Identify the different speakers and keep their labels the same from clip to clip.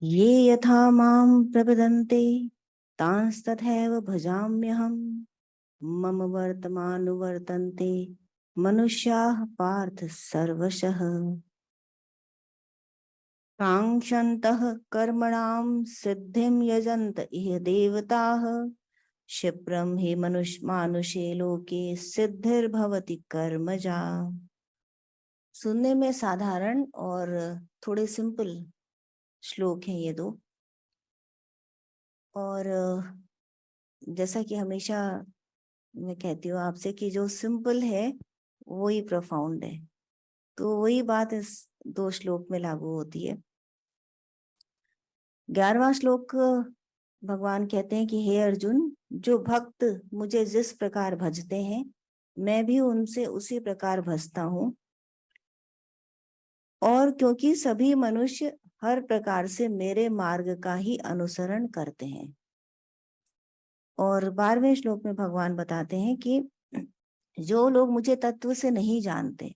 Speaker 1: ये यथा मां प्रपद्यन्ते तांस्तथैव भजाम्यहम्। मम वर्तमानुवर्तन्ते मनुष्याः पार्थ सर्वशः। काङ्क्षन्तः कर्मणां सिद्धिं यजन्त इह देवताः। क्षिप्रं हि मानुषे लोके सिद्धिर्भवति कर्मजा। सुनने में साधारण और थोड़े सिंपल श्लोक हैं ये दो। और जैसा कि हमेशा मैं कहती हूँ आपसे कि जो सिंपल है वही प्रोफाउंड है, तो वही बात इस दो श्लोक में लागू होती है। 11वां श्लोक भगवान कहते हैं कि हे अर्जुन, जो भक्त मुझे जिस प्रकार भजते हैं मैं भी उनसे उसी प्रकार भजता हूँ। और क्योंकि सभी मनुष्य हर प्रकार से मेरे मार्ग का ही अनुसरण करते हैं। और 12वें श्लोक में भगवान बताते हैं कि जो लोग मुझे तत्व से नहीं जानते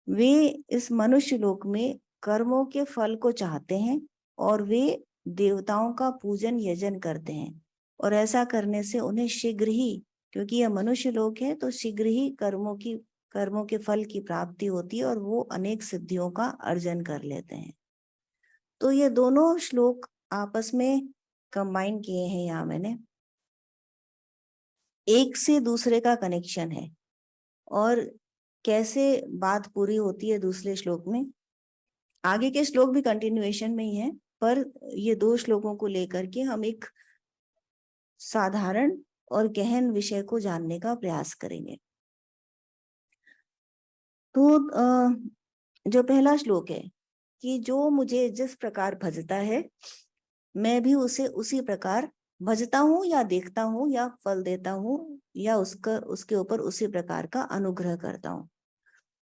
Speaker 1: वे इस मनुष्य लोक में कर्मों के फल को चाहते हैं और वे देवताओं का पूजन यजन करते हैं। और ऐसा करने से उन्हें शीघ्र ही, क्योंकि यह मनुष्य लोक है, तो शीघ्र ही कर्मों के फल की प्राप्ति होती है और वो अनेक सिद्धियों का अर्जन कर लेते हैं। तो ये दोनों श्लोक आपस में कंबाइन किए हैं यहाँ मैंने, एक से दूसरे का कनेक्शन है। और कैसे बात पूरी होती है दूसरे श्लोक में, आगे के श्लोक भी कंटिन्यूएशन में ही है, पर ये दो श्लोकों को लेकर के हम एक साधारण और गहन विषय को जानने का प्रयास करेंगे। तो जो पहला श्लोक है कि जो मुझे जिस प्रकार भजता है मैं भी उसे उसी प्रकार भजता हूँ या देखता हूँ या फल देता हूँ या उसके ऊपर उसी प्रकार का अनुग्रह करता हूँ।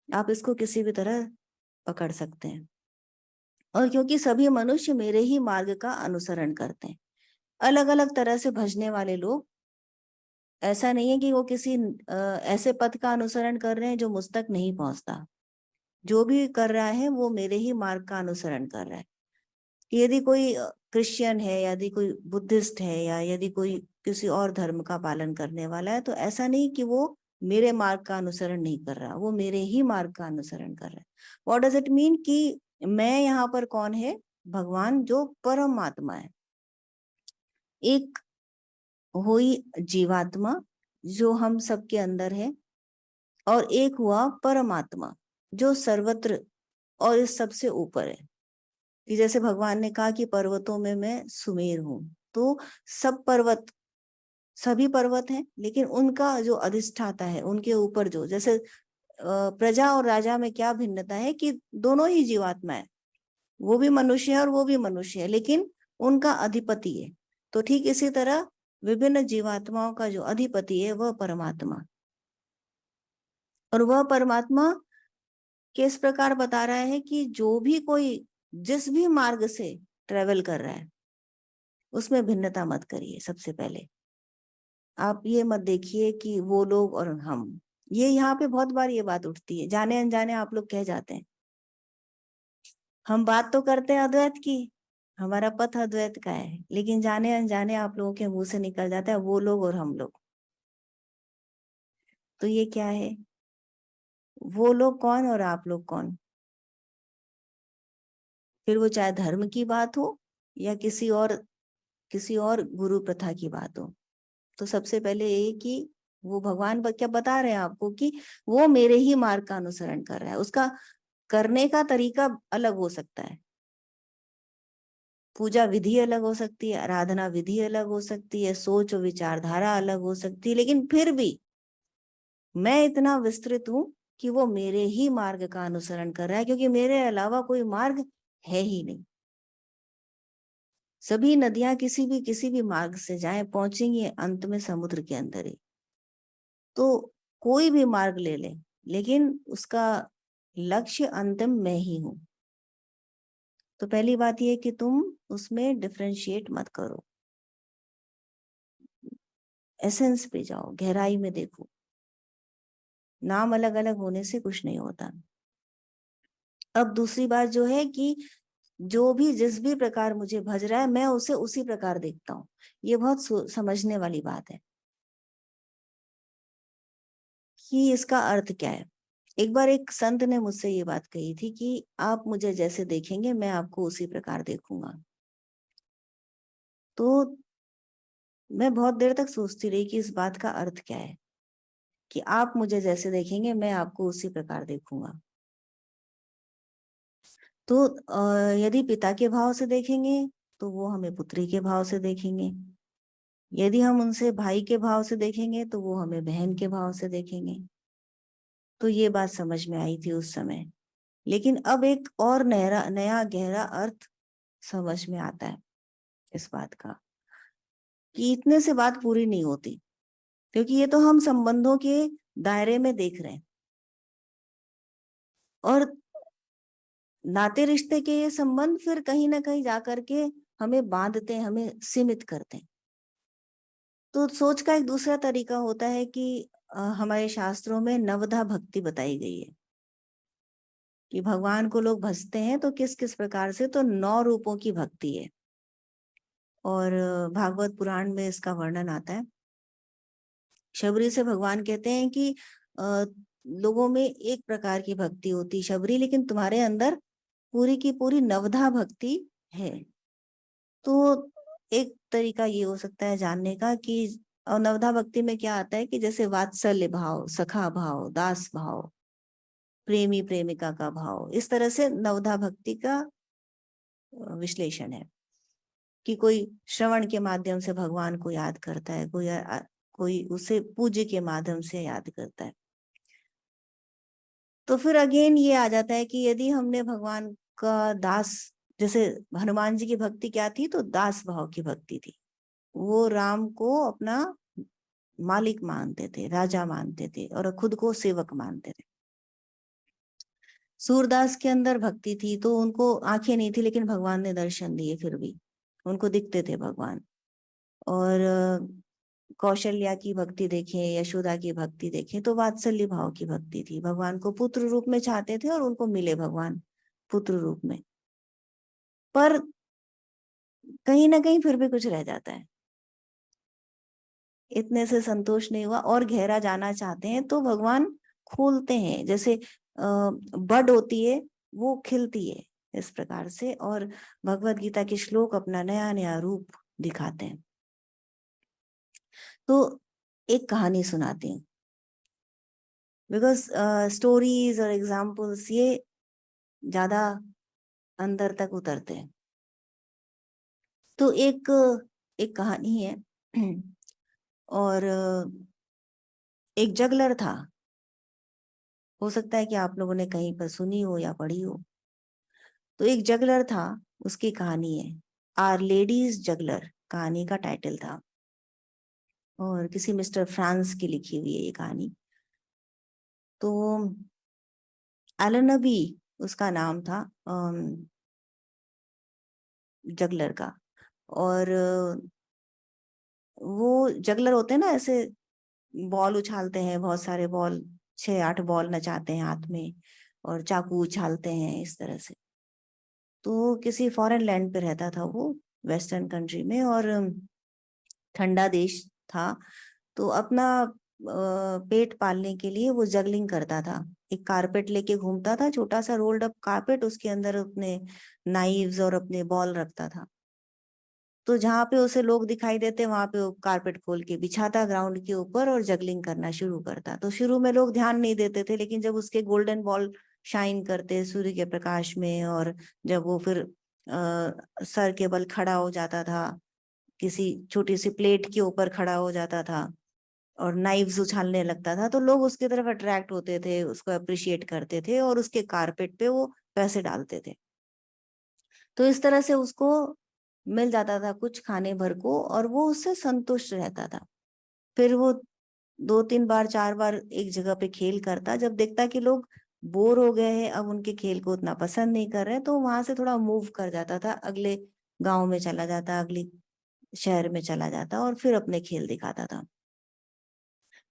Speaker 1: आप इसको किसी भी तरह पकड़ सकते हैं। और क्योंकि सभी मनुष्य मेरे ही मार्ग का अनुसरण करते हैं, अलग अलग तरह से भजने वाले लोग, ऐसा नहीं है कि वो किसी ऐसे पथ का अनुसरण कर रहे हैं जो मुझ तक नहीं पहुंचता। जो भी कर रहा है वो मेरे ही मार्ग का अनुसरण कर रहा है। यदि कोई क्रिश्चियन है, यदि कोई बुद्धिस्ट है, या यदि कोई किसी और धर्म का पालन करने वाला है, तो ऐसा नहीं कि वो मेरे मार्ग का अनुसरण नहीं कर रहा, वो मेरे ही मार्ग का अनुसरण कर रहा है। व्हाट डज इट मीन कि मैं यहाँ पर कौन है? भगवान जो परमात्मा है, एक हुई जीवात्मा जो हम सबके अंदर है, और एक हुआ परमात्मा जो सर्वत्र और इस सबसे ऊपर है। कि जैसे भगवान ने कहा कि पर्वतों में मैं सुमेर हूं, तो सब पर्वत, सभी पर्वत हैं, लेकिन उनका जो अधिष्ठाता है उनके ऊपर जो, जैसे प्रजा और राजा में क्या भिन्नता है कि दोनों ही जीवात्मा है, वो भी मनुष्य है और वो भी मनुष्य है, लेकिन उनका अधिपति है। तो ठीक इसी तरह विभिन्न जीवात्माओं का जो अधिपति है वह परमात्मा, और वह परमात्मा किस प्रकार बता रहा है कि जो भी कोई जिस भी मार्ग से ट्रेवल कर रहा है उसमें भिन्नता मत करिए। सबसे पहले आप ये मत देखिए कि वो लोग और हम, ये यहाँ पे बहुत बार ये बात उठती है, जाने अनजाने आप लोग कह जाते हैं। हम बात तो करते हैं अद्वैत की, हमारा पथ अद्वैत का है, लेकिन जाने अनजाने आप लोगों के मुंह से निकल जाता है वो लोग और हम लोग। तो ये क्या है? वो लोग कौन और आप लोग कौन? फिर वो चाहे धर्म की बात हो या किसी और गुरु प्रथा की बात हो। तो सबसे पहले ये कि वो भगवान क्या बता रहे हैं आपको कि वो मेरे ही मार्ग का अनुसरण कर रहा है। उसका करने का तरीका अलग हो सकता है, पूजा विधि अलग हो सकती है, आराधना विधि अलग हो सकती है, सोच और विचारधारा अलग हो सकती है, लेकिन फिर भी मैं इतना विस्तृत हूं कि वो मेरे ही मार्ग का अनुसरण कर रहा है, क्योंकि मेरे अलावा कोई मार्ग है ही नहीं। सभी नदियां किसी भी मार्ग से जाएं पहुंचेंगी अंत में समुद्र के अंदर ही। तो कोई भी मार्ग ले ले, लेकिन उसका लक्ष्य अंतिम मैं ही हूं। तो पहली बात यह कि तुम उसमें डिफरेंशिएट मत करो, एसेंस पे जाओ, गहराई में देखो। नाम अलग अलग होने से कुछ नहीं होता। अब दूसरी बात जो है कि जो भी जिस भी प्रकार मुझे भज रहा है मैं उसे उसी प्रकार देखता हूँ। ये बहुत समझने वाली बात है कि इसका अर्थ क्या है। एक बार एक संत ने मुझसे ये बात कही थी कि आप मुझे जैसे देखेंगे मैं आपको उसी प्रकार देखूंगा। तो मैं बहुत देर तक सोचती रही कि इस बात का अर्थ क्या है कि आप मुझे जैसे देखेंगे मैं आपको उसी प्रकार देखूंगा। तो यदि पिता के भाव से देखेंगे तो वो हमें पुत्री के भाव से देखेंगे, यदि हम उनसे भाई के भाव से देखेंगे तो वो हमें बहन के भाव से देखेंगे। तो ये बात समझ में आई थी उस समय, लेकिन अब एक और नया गहरा अर्थ समझ में आता है इस बात का कि इतने से बात पूरी नहीं होती, क्योंकि ये तो हम संबंधों के दायरे में देख रहे हैं और नाते रिश्ते के ये संबंध फिर कहीं ना कहीं जाकर के हमें बांधते हैं, हमें सीमित करते हैं। तो सोच का एक दूसरा तरीका होता है कि हमारे शास्त्रों में नवधा भक्ति बताई गई है कि भगवान को लोग भजते हैं तो किस किस प्रकार से, तो 9 रूपों की भक्ति है और भागवत पुराण में इसका वर्णन आता है। शबरी से भगवान कहते हैं कि लोगों में एक प्रकार की भक्ति होती शबरी, लेकिन तुम्हारे अंदर पूरी की पूरी नवधा भक्ति है। तो एक तरीका ये हो सकता है जानने का कि और नवधा भक्ति में क्या आता है कि जैसे वात्सल्य भाव, सखा भाव, दास भाव, प्रेमी प्रेमिका का भाव, इस तरह से नवधा भक्ति का विश्लेषण है कि कोई श्रवण के माध्यम से भगवान को याद करता है, कोई उसे पूज्य के माध्यम से याद करता है। तो फिर अगेन ये आ जाता है कि यदि हमने भगवान का दास, जैसे हनुमान जी की भक्ति क्या थी, तो दास भाव की भक्ति थी। वो राम को अपना मालिक मानते थे, राजा मानते थे और खुद को सेवक मानते थे। सूरदास के अंदर भक्ति थी, तो उनको आंखें नहीं थी लेकिन भगवान ने दर्शन दिए, फिर भी उनको दिखते थे भगवान। और कौशल्या की भक्ति देखें, यशोदा की भक्ति देखें, तो वात्सल्य भाव की भक्ति थी। भगवान को पुत्र रूप में चाहते थे और उनको मिले भगवान पुत्र रूप में। पर कहीं ना कहीं फिर भी कुछ रह जाता है, इतने से संतोष नहीं हुआ और गहरा जाना चाहते हैं तो भगवान खोलते हैं, जैसे बड होती है वो खिलती है इस प्रकार से, और भगवत गीता के श्लोक अपना नया नया रूप दिखाते हैं। तो एक कहानी सुनाती हूँ, बिकॉज स्टोरीज और एग्जाम्पल्स ये ज्यादा अंदर तक उतरते हैं। तो एक एक कहानी है और एक जगलर था। हो सकता है कि आप लोगों ने कहीं पर सुनी हो या पढ़ी हो। तो एक जगलर था, उसकी कहानी है, आर लेडीज जगलर कहानी का टाइटल था, और किसी मिस्टर फ्रांस की लिखी हुई है ये कहानी। तो एलनबी उसका नाम था जगलर का। और वो जगलर होते हैं ना, ऐसे बॉल उछालते हैं, बहुत सारे बॉल, 6-8 बॉल नचाते हैं हाथ में और चाकू उछालते हैं इस तरह से। तो किसी फॉरेन लैंड पे रहता था वो, वेस्टर्न कंट्री में, और ठंडा देश था। तो अपना पेट पालने के लिए वो जगलिंग करता था। एक कारपेट लेके घूमता था, छोटा सा रोल्ड अप कारपेट, उसके अंदर अपने नाइव्स और अपने बॉल रखता था। तो जहाँ पे उसे लोग दिखाई देते वहां पे वो कारपेट खोल के बिछाता ग्राउंड के ऊपर और जगलिंग करना शुरू करता। तो शुरू में लोग ध्यान नहीं देते थे, लेकिन जब उसके गोल्डन बॉल शाइन करते सूर्य के प्रकाश में, और जब वो फिर सर के बल खड़ा हो जाता था, किसी छोटी सी प्लेट के ऊपर खड़ा हो जाता था और नाइव्स उछालने लगता था, तो लोग उसकी तरफ अट्रैक्ट होते थे, उसको अप्रिशिएट करते थे और उसके कारपेट पे वो पैसे डालते थे। तो इस तरह से उसको मिल जाता था कुछ खाने भर को और वो उससे संतुष्ट रहता था। फिर वो 2-3 बार 4 बार एक जगह पे खेल करता, जब देखता कि लोग बोर हो गए हैं, अब उनके खेल को उतना पसंद नहीं कर रहे, तो वहां से थोड़ा मूव कर जाता था, अगले गांव में चला जाता, अगली शहर में चला जाता और फिर अपने खेल दिखाता था।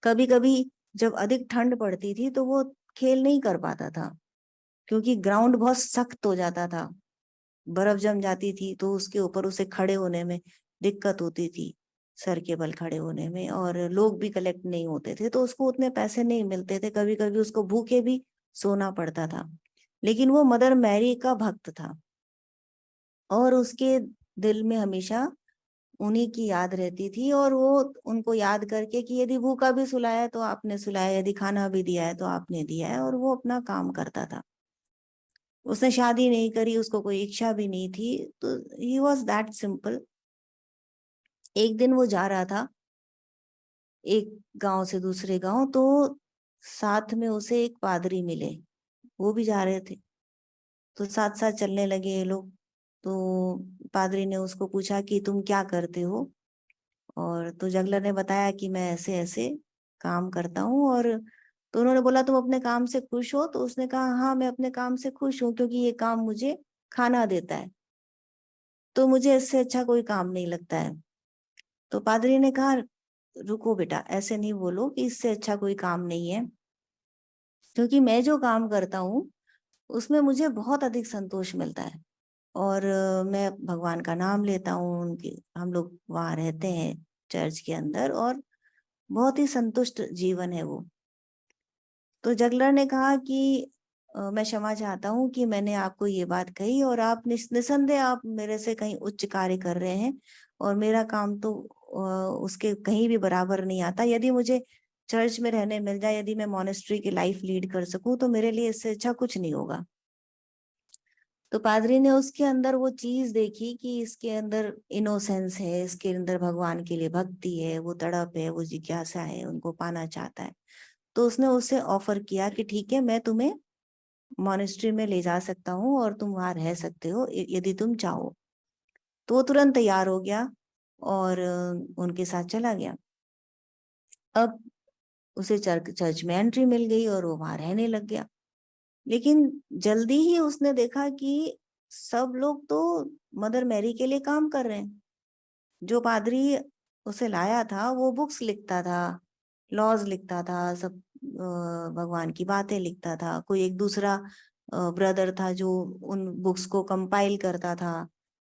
Speaker 1: कभी कभी जब अधिक ठंड पड़ती थी तो वो खेल नहीं कर पाता था, क्योंकि ग्राउंड बहुत सख्त हो जाता था बर्फ जम जाती थी तो उसके ऊपर उसे खड़े होने में दिक्कत होती थी, सर के बल खड़े होने में, और लोग भी कलेक्ट नहीं होते थे तो उसको उतने पैसे नहीं मिलते थे, कभी कभी उसको भूखे भी सोना पड़ता था। लेकिन वो मदर मैरी का भक्त था और उसके दिल में हमेशा उन्हीं की याद रहती थी, और वो उनको याद करके कि यदि भूखा भी सुलाया है तो आपने सुलाया, यदि खाना भी दिया है तो आपने दिया है, और वो अपना काम करता था। उसने शादी नहीं करी, उसको कोई इच्छा भी नहीं थी, तो ही वॉज दैट सिंपल। एक दिन वो जा रहा था एक गांव से दूसरे गांव, तो साथ में उसे एक पादरी मिले, वो भी जा रहे थे, तो साथ साथ चलने लगे ये लोग। तो पादरी ने उसको पूछा कि तुम क्या करते हो, और तो जगलर ने बताया कि मैं ऐसे ऐसे काम करता हूँ। और तो उन्होंने बोला तुम अपने काम से खुश हो, तो उसने कहा हाँ मैं अपने काम से खुश हूँ, क्योंकि ये काम मुझे खाना देता है, तो मुझे इससे अच्छा कोई काम नहीं लगता है। तो पादरी ने कहा रुको बेटा, ऐसे नहीं बोलो कि इससे अच्छा कोई काम नहीं है, क्योंकि मैं जो काम करता हूँ उसमें मुझे बहुत अधिक संतोष मिलता है, और मैं भगवान का नाम लेता हूँ, उनके हम लोग वहां रहते हैं चर्च के अंदर, और बहुत ही संतुष्ट जीवन है वो। तो जगलर ने कहा कि मैं क्षमा चाहता हूँ कि मैंने आपको ये बात कही, और आप निसंदेह आप मेरे से कहीं उच्च कार्य कर रहे हैं, और मेरा काम तो उसके कहीं भी बराबर नहीं आता। यदि मुझे चर्च में रहने मिल जाए, यदि मैं मॉनेस्ट्री की लाइफ लीड कर सकूं, तो मेरे लिए इससे अच्छा कुछ नहीं होगा। तो पादरी ने उसके अंदर वो चीज देखी कि इसके अंदर इनोसेंस है, इसके अंदर भगवान के लिए भक्ति है, वो तड़प है, वो जिज्ञासा है, उनको पाना चाहता है। तो उसने उसे ऑफर किया कि ठीक है, मैं तुम्हें मॉनेस्ट्री में ले जा सकता हूँ और तुम वहां रह सकते हो यदि तुम चाहो। तो वो तुरंत तैयार हो गया और उनके साथ चला गया। अब उसे चर्च में एंट्री मिल गई और वो वहां रहने लग गया। लेकिन जल्दी ही उसने देखा कि सब लोग तो मदर मैरी के लिए काम कर रहे हैं। जो पादरी उसे लाया था वो बुक्स लिखता था, लॉज लिखता था, सब भगवान की बातें लिखता था। कोई एक दूसरा ब्रदर था जो उन बुक्स को कंपाइल करता था,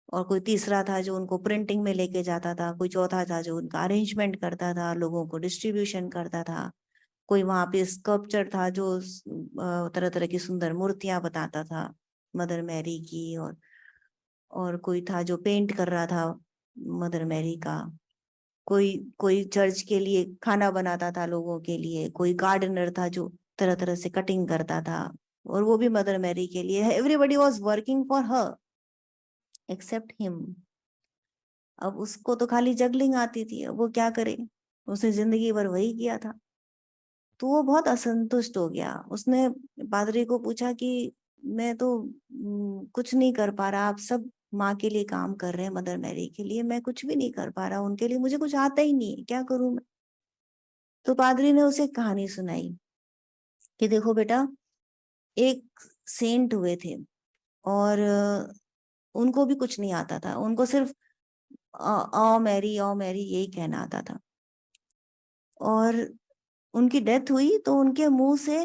Speaker 1: और कोई तीसरा था जो उनको प्रिंटिंग में लेके जाता था, कोई चौथा था जो उनका अरेंजमेंट करता था, लोगों को डिस्ट्रीब्यूशन करता था। कोई वहां पे स्कल्पचर था जो तरह तरह की सुंदर मूर्तियां बताता था मदर मैरी की, और कोई था जो पेंट कर रहा था मदर मैरी का। कोई कोई चर्च के लिए खाना बनाता था लोगों के लिए, कोई गार्डनर था जो तरह तरह से कटिंग करता था, और वो भी मदर मैरी के लिए। Everybody was working for her except him. अब उसको तो खाली जगलिंग आती थी, अब वो क्या करे, उसने जिंदगी भर वही किया था। तो वो बहुत असंतुष्ट हो गया। उसने पादरी को पूछा कि मैं तो कुछ नहीं कर पा रहा, आप सब माँ के लिए काम कर रहे हैं, मदर मैरी के लिए, मैं कुछ भी नहीं कर पा रहा उनके लिए, मुझे कुछ आता ही नहीं है, क्या करूं मैं। तो पादरी ने उसे कहानी सुनाई कि देखो बेटा, एक सेंट हुए थे, और उनको भी कुछ नहीं आता था, उनको सिर्फ ओ मैरी यही कहना आता था। और उनकी डेथ हुई तो उनके मुंह से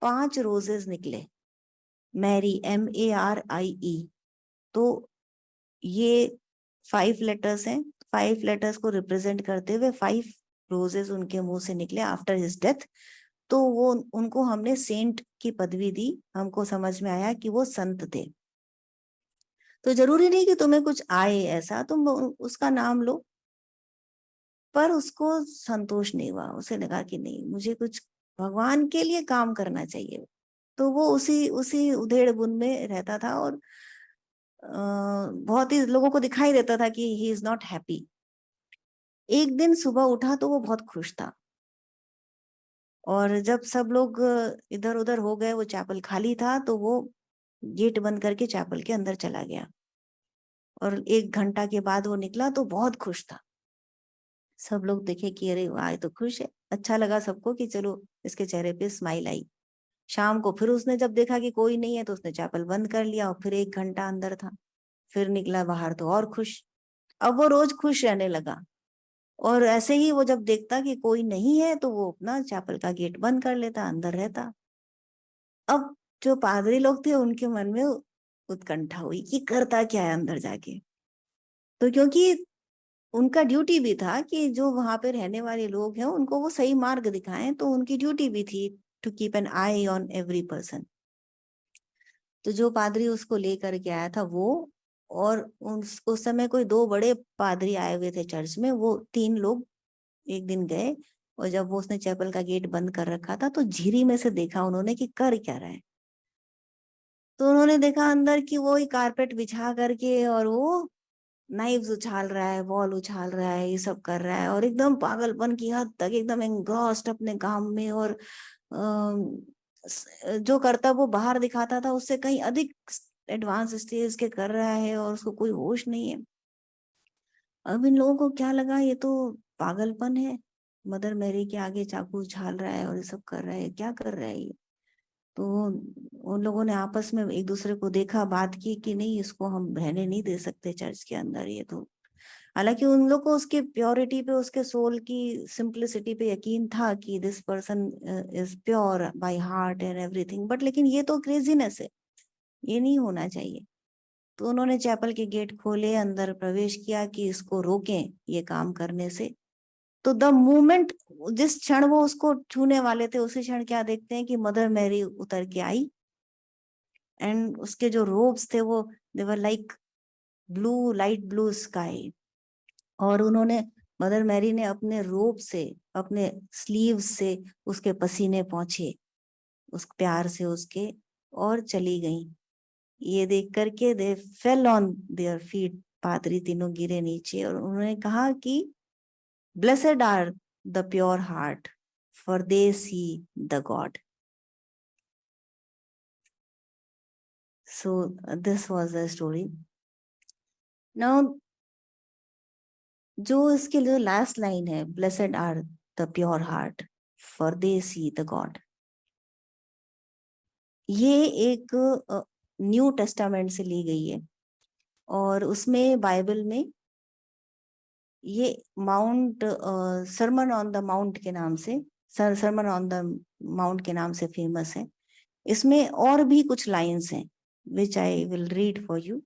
Speaker 1: 5 रोजेस निकले, मैरी, MARIE। तो ये 5 लेटर्स हैं, 5 लेटर्स को रिप्रेजेंट करते हुए 5 रोजेस उनके मुंह से निकले आफ्टर हिज डेथ। तो वो उनको हमने सेंट की पदवी दी, हमको समझ में आया कि वो संत थे। तो जरूरी नहीं कि तुम्हें कुछ आए, ऐसा तुम उसका नाम लो। पर उसको संतोष नहीं हुआ, उसे लगा कि नहीं, मुझे कुछ भगवान के लिए काम करना चाहिए। तो वो उसी उसी उधेड़ बुन में रहता था, और बहुत ही लोगों को दिखाई देता था कि ही इज नॉट हैप्पी। एक दिन सुबह उठा तो वो बहुत खुश था, और जब सब लोग इधर उधर हो गए, वो चैपल खाली था, तो वो गेट बंद करके चैपल के अंदर चला गया। और 1 घंटा के बाद वो निकला तो बहुत खुश था। सब लोग देखे कि अरे वाह, ये तो खुश है। अच्छा लगा सबको कि चलो इसके चेहरे पे स्माइल आई। शाम को फिर उसने जब देखा कि कोई नहीं है तो उसने चैपल बंद कर लिया, और फिर 1 घंटा अंदर था, फिर निकला बाहर तो और खुश। अब वो रोज खुश रहने लगा, और ऐसे ही वो जब देखता कि कोई नहीं है तो वो अपना चैपल का गेट बंद कर लेता, अंदर रहता। अब जो पादरी लोग थे उनके मन में उत्कंठा हुई कि करता क्या है अंदर जाके। तो क्योंकि उनका ड्यूटी भी था कि जो वहां पे रहने वाले लोग हैं उनको वो सही मार्ग दिखाएं, तो उनकी ड्यूटी भी थी to keep an eye on every person. तो जो पादरी उसको लेकर के आया था वो, और उस समय कोई दो बड़े पादरी आए हुए थे चर्च में, वो तीन लोग एक दिन गए, और जब वो उसने चैपल का गेट बंद कर रखा था तो झिरी में से देखा उन्होंने कि कर क्या रहा है। तो उन्होंने देखा अंदर कि वो ही कारपेट बिछा करके और वो नाइव्स उछाल रहा है, बॉल उछाल रहा है, ये सब कर रहा है, और एकदम पागलपन की हद तक एकदम एंग्रॉस्ड अपने काम में। और जो करता वो बाहर दिखाता था उससे कहीं अधिक एडवांस स्टेज के कर रहा है, और उसको कोई होश नहीं है। अब इन लोगों को क्या लगा, ये तो पागलपन है, मदर मैरी के आगे चाकू उछाल रहा है और ये सब कर रहा है, क्या कर रहा है ये। तो उन लोगों ने आपस में एक दूसरे को देखा, बात की कि नहीं, इसको हम रहने नहीं दे सकते चर्च के अंदर। ये तो, हालांकि उन लोग को उसके प्योरिटी पे, उसके सोल की सिंप्लिसिटी पे यकीन था कि this person is pure by heart and everything, but लेकिन ये तो क्रेजीनेस है, ये नहीं होना चाहिए। तो उन्होंने चैपल के गेट खोले, अंदर प्रवेश किया कि इसको रोकें ये काम करने से। तो द मोमेंट, जिस क्षण वो उसको छूने वाले थे, उसी क्षण क्या देखते हैं कि मदर मैरी उतर के आई, एंड उसके जो रोब्स थे वो they were like blue, light blue sky. और उन्होंने, मदर मैरी ने अपने रोब से, अपने स्लीव से उसके पसीने पहुंचे उस प्यार से उसके, और चली गई। ये देख करके they fell on their feet, पादरी तीनों गिरे नीचे, और उन्होंने कहा कि blessed are the pure heart for they see the God. So this was the story. Now जो इसके लिए लास्ट लाइन है, blessed are the pure heart for they see the God, ये एक न्यू टेस्टामेंट से ली गई है। और उसमें बाइबल में ये mount, sermon on the mount के नाम से, सरमन ऑन द माउंट के नाम से फेमस है। इसमें और भी कुछ लाइंस हैं which I will read for you.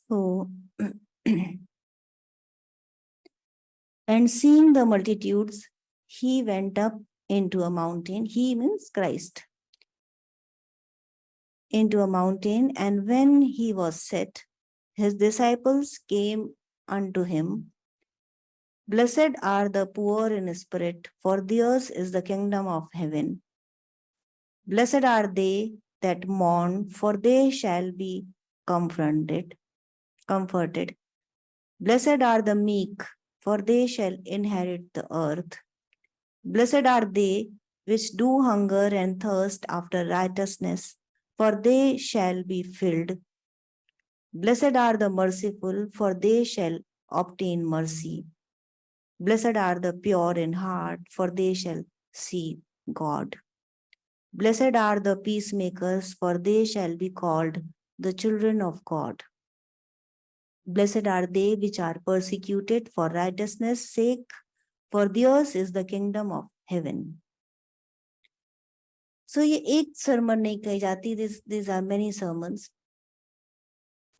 Speaker 1: So, and seeing the multitudes, he went up into a mountain. He means Christ. Into a mountain, and when he was set, his disciples came unto him. Blessed are the poor in spirit, for theirs is the kingdom of heaven. Blessed are they that mourn, for they shall be comforted. Blessed are the meek, for they shall inherit the earth. Blessed are they which do hunger and thirst after righteousness, for they shall be filled. Blessed are the merciful, for they shall obtain mercy. Blessed are the pure in heart, for they shall see God. Blessed are the peacemakers, for they shall be called the children of God. Blessed are they which are persecuted for righteousness' sake, for theirs is the kingdom of heaven. So ये एक sermon नहीं कही जाती, these are many sermons.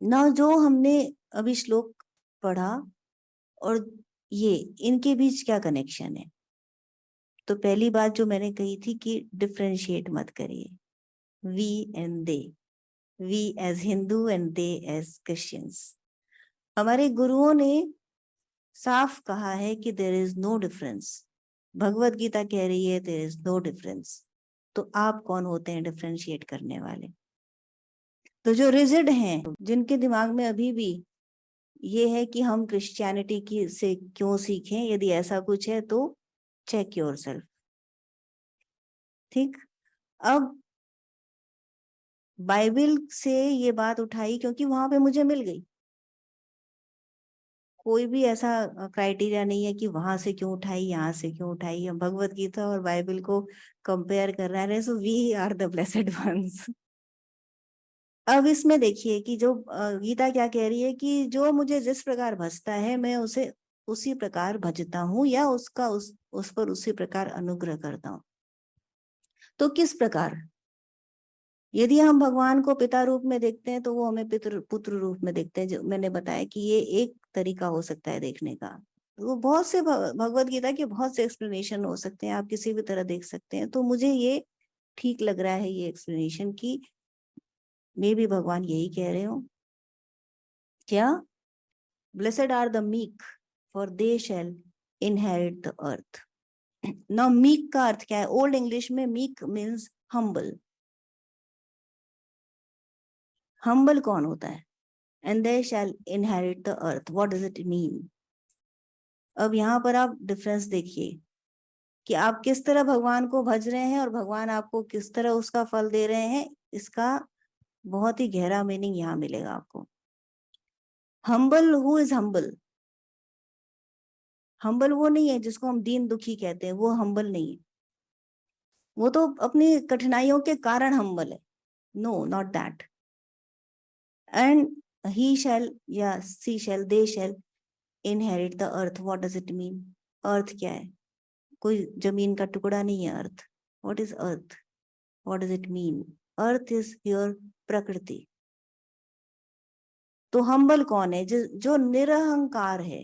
Speaker 1: ना जो हमने अभी श्लोक पढ़ा और ये, इनके बीच क्या कनेक्शन है। तो पहली बात जो मैंने कही थी कि डिफरेंशिएट मत करिए, we and they, we as Hindu and they as Christians. हमारे गुरुओं ने साफ कहा है कि there is no difference. Bhagavad Gita कह रही है देयर इज नो डिफरेंस। तो आप कौन होते हैं डिफरेंशिएट करने वाले। तो जो रिजिड हैं, जिनके दिमाग में अभी भी ये है कि हम क्रिश्चियनिटी की से क्यों सीखें, यदि ऐसा कुछ है तो चेक योरसेल्फ। ठीक, अब बाइबल से ये बात उठाई क्योंकि वहां पे मुझे मिल गई। कोई भी ऐसा क्राइटेरिया नहीं है कि वहां से क्यों उठाई, यहाँ से क्यों उठाई। हम भगवत गीता और बाइबल को कंपेयर कर रहे हैं, so we are the blessed ones. अब इसमें देखिए कि जो गीता क्या कह रही है कि जो मुझे जिस प्रकार भजता है मैं उसे उसी प्रकार भजता हूं या उस पर उसी प्रकार अनुग्रह करता हूं। तो किस प्रकार? यदि हम भगवान को पिता रूप में देखते हैं तो वो हमें पुत्र रूप में देखते हैं। जो मैंने बताया कि ये एक तरीका हो सकता है देखने का। वो बहुत से भगवत गीता के बहुत से एक्सप्लेनेशन हो सकते हैं, आप किसी भी तरह देख सकते हैं। तो मुझे ये ठीक लग रहा है ये एक्सप्लेनेशन की मे भी भगवान यही कह रहे हो क्या? Blessed are the meek for they shall inherit the earth. Now meek का अर्थ क्या है? ओल्ड इंग्लिश में मीक मीन्स हम्बल। हम्बल कौन होता है? And they shall inherit the earth, what does it mean? अब यहाँ पर आप डिफरेंस देखिए कि आप किस तरह भगवान को भज रहे हैं और भगवान आपको किस तरह उसका फल दे रहे हैं। इसका बहुत ही गहरा मीनिंग यहाँ मिलेगा आपको। Humble, who is humble? Humble वो नहीं है जिसको हम दीन दुखी कहते हैं, वो हम्बल नहीं है। वो तो अपनी कठिनाइयों के कारण हम्बल है। No, not that. And he shall या see shall, they shall inherit the earth, what does it mean? Earth क्या है? कोई जमीन का टुकड़ा नहीं है earth. What is earth? What does it mean? Earth is your प्रकृति। तो हम्बल कौन है? जो निरहंकार है,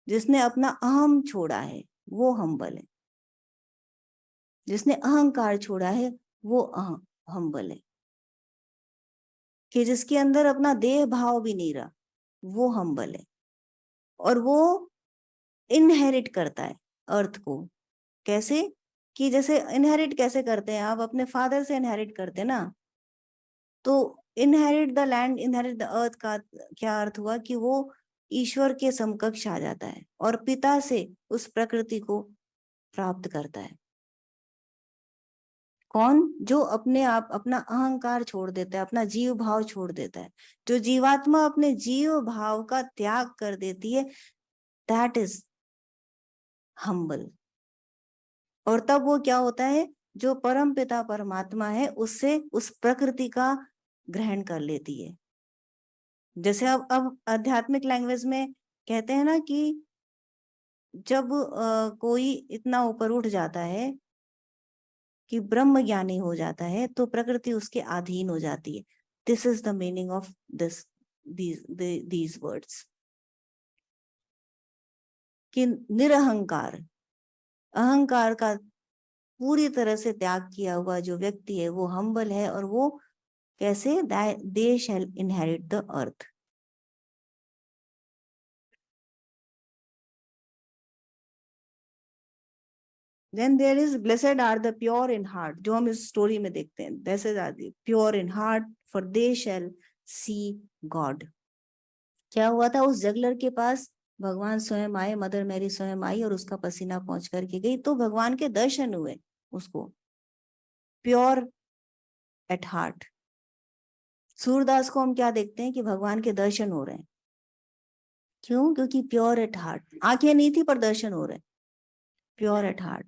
Speaker 1: जिसने अपना अहम छोड़ा है, वो हम्बल है। जिसने अहंकार छोड़ा है वो हम्बल है। कि जिसके अंदर अपना देह भाव भी नहीं रहा, वो हम्बल है। और वो इनहेरिट करता है अर्थ को। कैसे? कि जैसे इनहेरिट कैसे करते हैं? आप अपने फादर से इनहेरिट करते हैं ना। तो inherit the land, inherit the अर्थ का क्या अर्थ हुआ? कि वो ईश्वर के समकक्ष आ जाता है और पिता से उस प्रकृति को प्राप्त करता है। कौन? जो अपने आप अपना अहंकार छोड़ देता है, अपना जीव भाव छोड़ देता है। जो जीवात्मा अपने जीव भाव का त्याग कर देती है, दैट इज हम्बल। और तब वो क्या होता है? जो परम पिता परमात्मा है उससे उस प्रकृति का ग्रहण कर लेती है। जैसे अब आध्यात्मिक लैंग्वेज में कहते हैं ना कि जब कोई इतना ऊपर उठ जाता है कि ब्रह्म ज्ञानी हो जाता है तो प्रकृति उसके अधीन हो जाती है। This is the meaning of these words. कि निरहंकार, अहंकार का पूरी तरह से त्याग किया हुआ जो व्यक्ति है वो हम्बल है। और वो कैसे? They shall inherit the earth. Then there is blessed are the pure in heart, जो हम इस स्टोरी में देखते हैं। Blessed are the pure in heart for they shall see God. क्या हुआ था? उस जगलर के पास भगवान स्वयं आए, मदर मैरी स्वयं आई और उसका पसीना पहुंच करके गई। तो भगवान के दर्शन हुए उसको, प्योर एट हार्ट। सूरदास को हम क्या देखते हैं? कि भगवान के दर्शन हो रहे हैं। क्यों? क्योंकि प्योर एट हार्ट। आंखें नहीं थी पर दर्शन हो रहे हैं, प्योर एट हार्ट।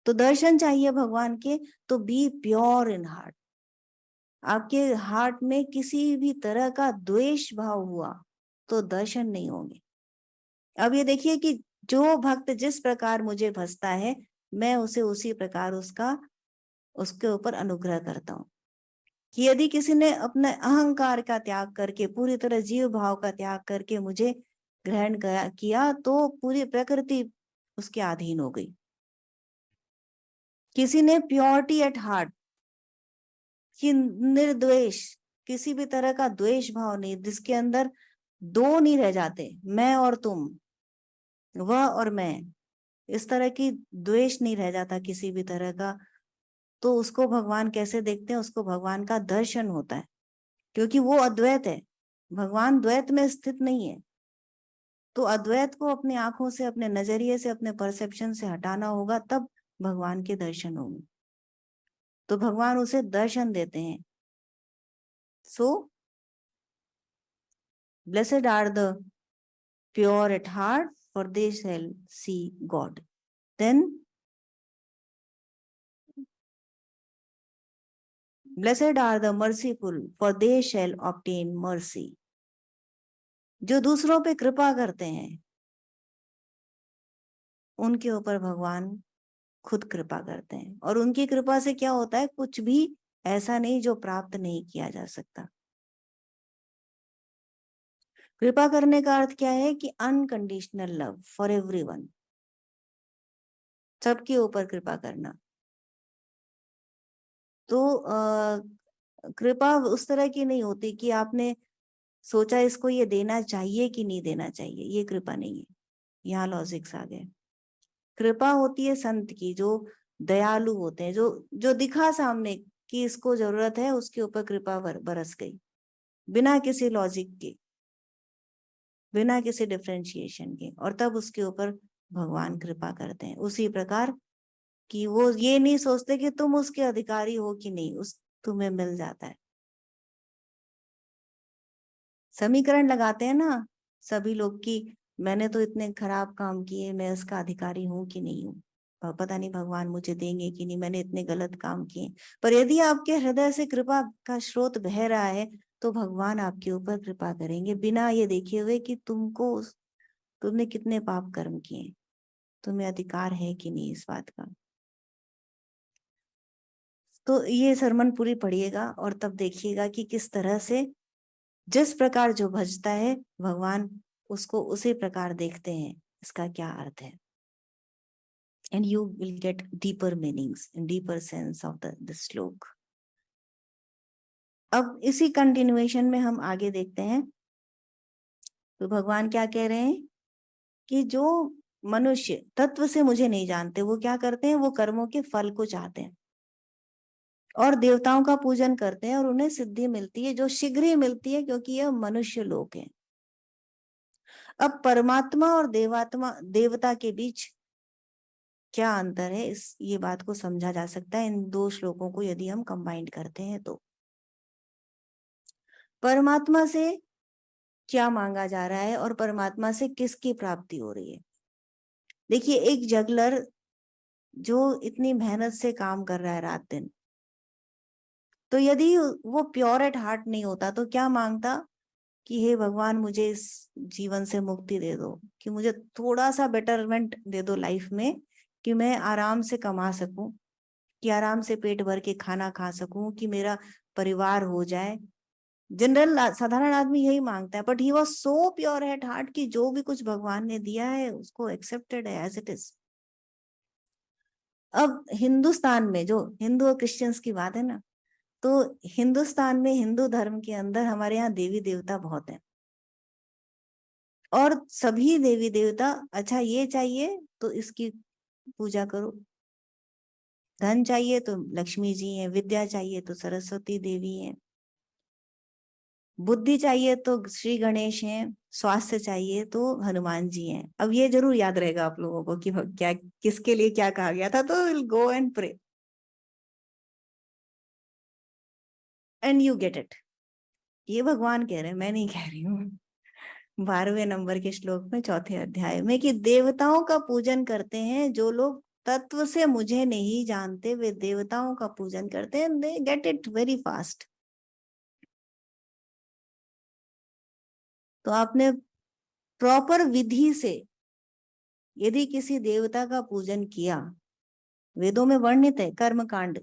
Speaker 1: तो दर्शन चाहिए भगवान के, तो बी प्योर इन हार्ट। आपके हार्ट में किसी भी तरह का द्वेष भाव हुआ तो दर्शन नहीं होंगे। अब ये देखिए कि जो भक्त जिस प्रकार मुझे भजता है मैं उसे उसी प्रकार उसके ऊपर अनुग्रह करता हूँ। कि यदि किसी ने अपने अहंकार का त्याग करके, पूरी तरह जीव भाव का त्याग करके मुझे ग्रहण किया तो पूरी प्रकृति उसके अधीन हो गई। किसी ने प्योरिटी एट हार्ट, कि निर्द्वेष, किसी भी तरह का द्वेष भाव नहीं, जिसके अंदर दो नहीं रह जाते, मैं और तुम, वह और मैं, इस तरह की द्वेष नहीं रह जाता किसी भी तरह का। तो उसको भगवान कैसे देखते हैं? उसको भगवान का दर्शन होता है, क्योंकि वो अद्वैत है। भगवान द्वैत में स्थित नहीं है। तो अद्वैत को अपनी आंखों से, अपने नजरिए से, अपने परसेप्शन से हटाना होगा, तब भगवान के दर्शन होंगे। तो भगवान उसे दर्शन देते हैं। So blessed are the pure at heart for they shall see God. Then blessed are the merciful for they shall obtain mercy. जो दूसरों पे कृपा करते हैं उनके ऊपर भगवान खुद कृपा करते हैं, और उनकी कृपा से क्या होता है, कुछ भी ऐसा नहीं जो प्राप्त नहीं किया जा सकता। कृपा करने का अर्थ क्या है कि अनकंडीशनल लव फॉर एवरीवन, सबके ऊपर कृपा करना। तो कृपा उस तरह की नहीं होती कि आपने सोचा इसको ये देना चाहिए कि नहीं देना चाहिए, ये कृपा नहीं है। यहाँ लॉजिक्स आ गए। कृपा होती है संत की, जो दयालु होते हैं, जो जो दिखा सामने कि इसको जरूरत है, उसके ऊपर कृपा बरस गई, बिना किसी लॉजिक के, बिना किसी डिफरेंशिएशन के, और तब उसके ऊपर भगवान कृपा करते हैं। उसी प्रकार कि वो ये नहीं सोचते कि तुम उसके अधिकारी हो कि नहीं, उस तुम्हें मिल जाता है। समीकरण लगाते हैं ना सभी लोग कि मैंने तो इतने खराब काम किए, मैं इसका अधिकारी हूं कि नहीं हूँ, पता नहीं भगवान मुझे देंगे कि नहीं, मैंने इतने गलत काम किए। पर यदि आपके हृदय से कृपा का स्रोत बह रहा है तो भगवान आपके ऊपर कृपा करेंगे, बिना ये देखे हुए कि तुमने कितने पाप कर्म किए, तुम्हें अधिकार है कि नहीं इस बात का। तो ये सरमन पूरी पढ़िएगा और तब देखिएगा कि किस तरह से जिस प्रकार जो भजता है भगवान उसको उसी प्रकार देखते हैं, इसका क्या अर्थ है। And you will get deeper meanings and deeper sense of the श्लोक। अब इसी कंटिन्यूएशन में हम आगे देखते हैं। तो भगवान क्या कह रहे हैं कि जो मनुष्य तत्व से मुझे नहीं जानते वो क्या करते हैं, वो कर्मों के फल को चाहते हैं और देवताओं का पूजन करते हैं और उन्हें सिद्धि मिलती है, जो शीघ्र ही मिलती है क्योंकि यह मनुष्य लोक है। अब परमात्मा और देवता के बीच क्या अंतर है, इस ये बात को समझा जा सकता है इन दो श्लोकों को यदि हम कंबाइन करते हैं। तो परमात्मा से क्या मांगा जा रहा है और परमात्मा से किसकी प्राप्ति हो रही है। देखिए, एक जगलर जो इतनी मेहनत से काम कर रहा है रात दिन, तो यदि वो प्योर एट हार्ट नहीं होता तो क्या मांगता कि हे भगवान मुझे इस जीवन से मुक्ति दे दो, कि मुझे थोड़ा सा बेटरमेंट दे दो लाइफ में, कि मैं आराम से कमा सकूं, कि आराम से पेट भर के खाना खा सकूं, कि मेरा परिवार हो जाए। जनरल साधारण आदमी यही मांगता है, but he was so pure at heart कि जो भी कुछ भगवान ने दिया है उसको एक्सेप्टेड है एज इट इज। अब हिंदुस्तान में जो हिंदू और क्रिश्चियंस की बात है ना, तो हिंदुस्तान में हिंदू धर्म के अंदर हमारे यहाँ देवी देवता बहुत हैं, और सभी देवी देवता, अच्छा ये चाहिए तो इसकी पूजा करो, धन चाहिए तो लक्ष्मी जी हैं, विद्या चाहिए तो सरस्वती देवी हैं, बुद्धि चाहिए तो श्री गणेश हैं, स्वास्थ्य चाहिए तो हनुमान जी हैं। अब ये जरूर याद रहेगा आप लोगों को कि क्या किसके लिए क्या कहा गया था, तो will go and pray and you get it. ये भगवान कह रहे हैं, मैं नहीं कह रही हूँ। 12वें नंबर के श्लोक में 4थे अध्याय में कि देवताओं का पूजन करते हैं जो लोग तत्व से मुझे नहीं जानते, वे देवताओं का पूजन करते हैं, they get it very fast. तो आपने प्रॉपर विधि से यदि किसी देवता का पूजन किया, वेदों में वर्णित है कर्म कांड,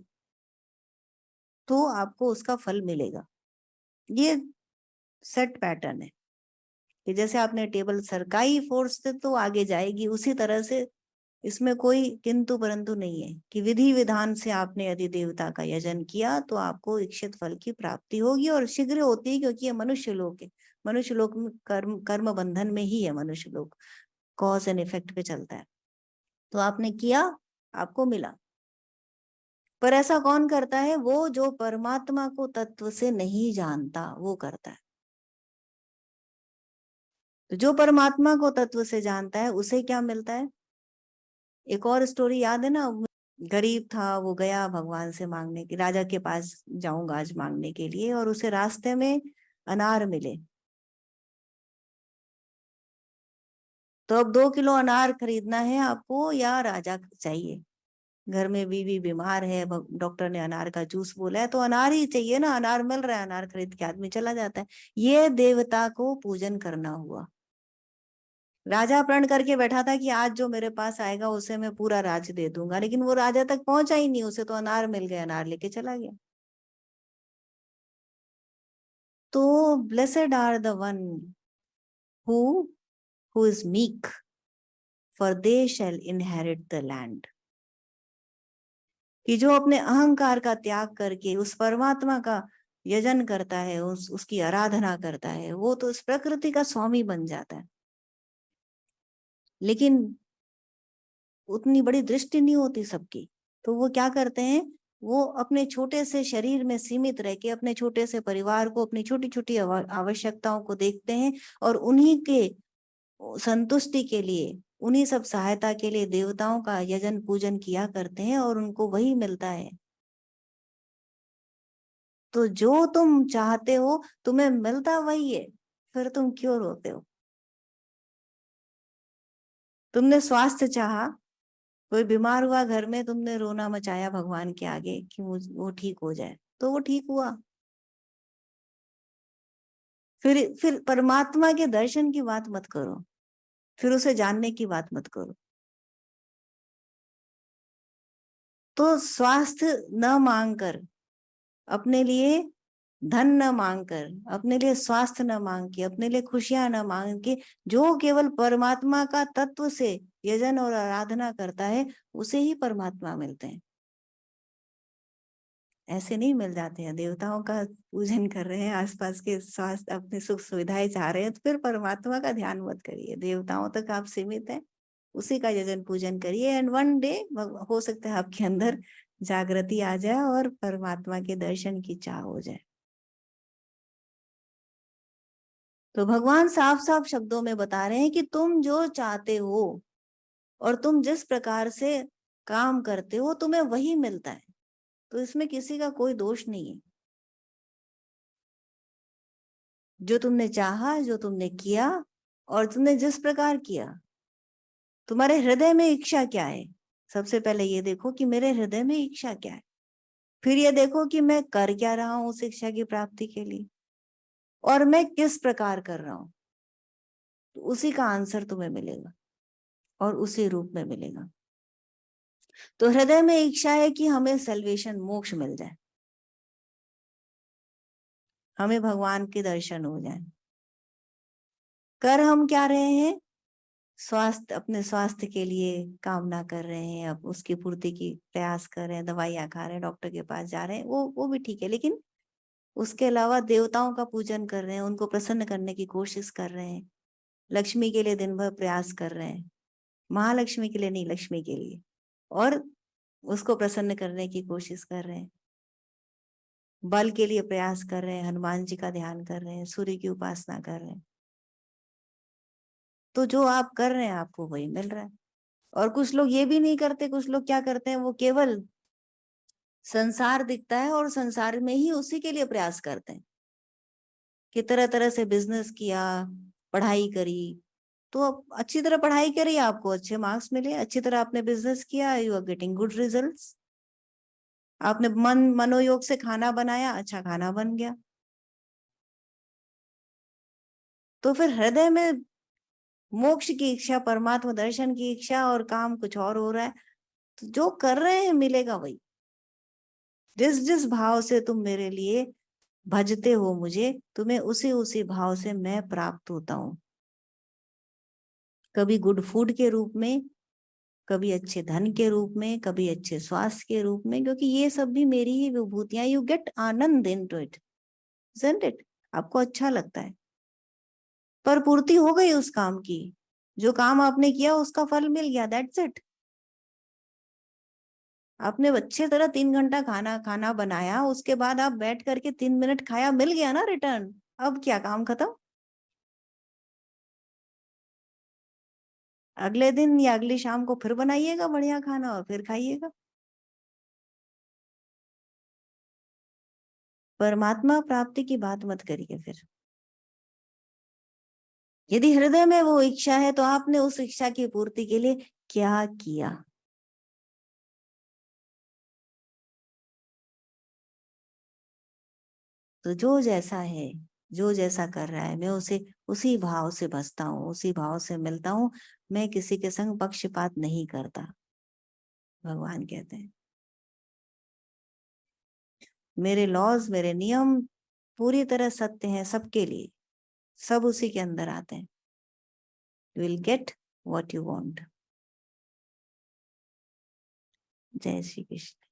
Speaker 1: तो आपको उसका फल मिलेगा। ये सेट पैटर्न है कि जैसे आपने टेबल सरकाई फोर्स से तो आगे जाएगी, उसी तरह से इसमें कोई किंतु परंतु नहीं है कि विधि विधान से आपने यदि देवता का यजन किया तो आपको इच्छित फल की प्राप्ति होगी, और शीघ्र होती है क्योंकि ये मनुष्य लोक है। मनुष्य लोक में कर्म बंधन में ही है, मनुष्य लोक कॉज एंड इफेक्ट पे चलता है। तो आपने किया, आपको मिला। पर ऐसा कौन करता है, वो जो परमात्मा को तत्व से नहीं जानता वो करता है। तो जो परमात्मा को तत्व से जानता है उसे क्या मिलता है। एक और स्टोरी याद है ना, गरीब था, वो गया भगवान से मांगने के, राजा के पास जाऊंगा आज मांगने के लिए, और उसे रास्ते में अनार मिले। तो अब 2 किलो अनार खरीदना है आपको या राजा चाहिए, घर में बीवी बीमार है, डॉक्टर ने अनार का जूस बोला है तो अनार ही चाहिए ना, अनार मिल रहा है, अनार खरीद के आदमी चला जाता है। ये देवता को पूजन करना हुआ। राजा प्रण करके बैठा था कि आज जो मेरे पास आएगा उसे मैं पूरा राज दे दूंगा, लेकिन वो राजा तक पहुंचा ही नहीं, उसे तो अनार मिल गया, अनार लेके चला गया। तो blessed are the one who who is meek, for they shall inherit the land. कि जो अपने अहंकार का त्याग करके उस परमात्मा का यजन करता है, उसकी आराधना करता है, वो तो इस प्रकृति का स्वामी बन जाता है। लेकिन उतनी बड़ी दृष्टि नहीं होती सबकी, तो वो क्या करते हैं, वो अपने छोटे से शरीर में सीमित रह के अपने छोटे से परिवार को, अपनी छोटी छोटी आवश्यकताओं को देखते हैं, और उन्हीं के संतुष्टि के लिए, उन्हीं सब सहायता के लिए देवताओं का यजन पूजन किया करते हैं, और उनको वही मिलता है। तो जो तुम चाहते हो तुम्हें मिलता वही है, फिर तुम क्यों रोते हो? तुमने स्वास्थ्य चाहा, कोई बीमार हुआ घर में, तुमने रोना मचाया भगवान के आगे कि वो ठीक हो जाए, तो वो ठीक हुआ। फिर परमात्मा के दर्शन की बात मत करो, फिर उसे जानने की बात मत करो। तो स्वास्थ्य न मांग कर, अपने लिए धन न मांग कर, अपने लिए स्वास्थ्य न मांग के, अपने लिए खुशियां न मांग के, जो केवल परमात्मा का तत्व से यजन और आराधना करता है, उसे ही परमात्मा मिलते हैं। ऐसे नहीं मिल जाते हैं। देवताओं का पूजन कर रहे हैं, आसपास के स्वास्थ्य, अपने सुख सुविधाएं चाह रहे हैं, तो फिर परमात्मा का ध्यान मत करिए। देवताओं तक आप सीमित हैं, उसी का यजन पूजन करिए, एंड वन डे हो सकता है आपके अंदर जागृति आ जाए और परमात्मा के दर्शन की चाह हो जाए। तो भगवान साफ साफ शब्दों में बता रहे हैं कि तुम जो चाहते हो और तुम जिस प्रकार से काम करते हो, तुम्हें वही मिलता है। तो इसमें किसी का कोई दोष नहीं है। जो तुमने चाहा, जो तुमने किया, और तुमने जिस प्रकार किया, तुम्हारे हृदय में इच्छा क्या है? सबसे पहले ये देखो कि मेरे हृदय में इच्छा क्या है। फिर ये देखो कि मैं कर क्या रहा हूं उस इच्छा की प्राप्ति के लिए, और मैं किस प्रकार कर रहा हूं। तो उसी का आंसर तुम्हें मिलेगा और उसी रूप में मिलेगा। तो हृदय में इच्छा है कि हमें सल्वेशन, मोक्ष मिल जाए, हमें भगवान के दर्शन हो जाए। कर हम क्या रहे हैं? स्वास्थ्य, अपने स्वास्थ्य के लिए कामना कर रहे हैं, अब उसकी पूर्ति की प्रयास कर रहे हैं, दवाइयां खा रहे हैं, डॉक्टर के पास जा रहे हैं, वो भी ठीक है। लेकिन उसके अलावा देवताओं का पूजन कर रहे हैं, उनको प्रसन्न करने की कोशिश कर रहे हैं, लक्ष्मी के लिए दिन भर प्रयास कर रहे हैं, महालक्ष्मी के लिए नहीं, लक्ष्मी के लिए, और उसको प्रसन्न करने की कोशिश कर रहे हैं, बल के लिए प्रयास कर रहे हैं, हनुमान जी का ध्यान कर रहे हैं, सूर्य की उपासना कर रहे हैं। तो जो आप कर रहे हैं आपको वही मिल रहा है। और कुछ लोग ये भी नहीं करते, कुछ लोग क्या करते हैं, वो केवल संसार दिखता है और संसार में ही उसी के लिए प्रयास करते हैं कि तरह तरह से बिजनेस किया, पढ़ाई करी। तो अच्छी तरह पढ़ाई करी, आपको अच्छे मार्क्स मिले, अच्छी तरह आपने बिजनेस किया, you are getting good results. आपने मनोयोग से खाना बनाया, अच्छा खाना बन गया। तो फिर हृदय में मोक्ष की इच्छा, परमात्मा दर्शन की इच्छा, और काम कुछ और हो रहा है। तो जो कर रहे हैं मिलेगा वही। जिस जिस भाव से तुम मेरे लिए भजते हो मुझे, तुम्हें उसी उसी भाव से मैं प्राप्त होता हूँ। कभी गुड फूड के रूप में, कभी अच्छे धन के रूप में, कभी अच्छे स्वास्थ्य के रूप में, क्योंकि ये सब भी मेरी ही विभूतियां। यू गेट आनंद into it, isn't it? आपको अच्छा लगता है, पर पूर्ति हो गई उस काम की। जो काम आपने किया उसका फल मिल गया, दैट्स इट। आपने अच्छे तरह 3 घंटा खाना खाना बनाया, उसके बाद आप बैठ करके 3 मिनट खाया, मिल गया ना रिटर्न। अब क्या, काम खत्म? अगले दिन या अगली शाम को फिर बनाइएगा बढ़िया खाना और फिर खाइएगा। परमात्मा प्राप्ति की बात मत करिए फिर। यदि हृदय में वो इच्छा है तो आपने उस इच्छा की पूर्ति के लिए क्या किया? तो जो जैसा है, जो जैसा कर रहा है, मैं उसे उसी भाव से बसता हूँ, उसी भाव से मिलता हूँ। मैं किसी के संग पक्षपात नहीं करता, भगवान कहते हैं। मेरे लॉज, मेरे नियम पूरी तरह सत्य हैं सबके लिए, सब उसी के अंदर आते हैं। You will get what you want. जय श्री कृष्ण।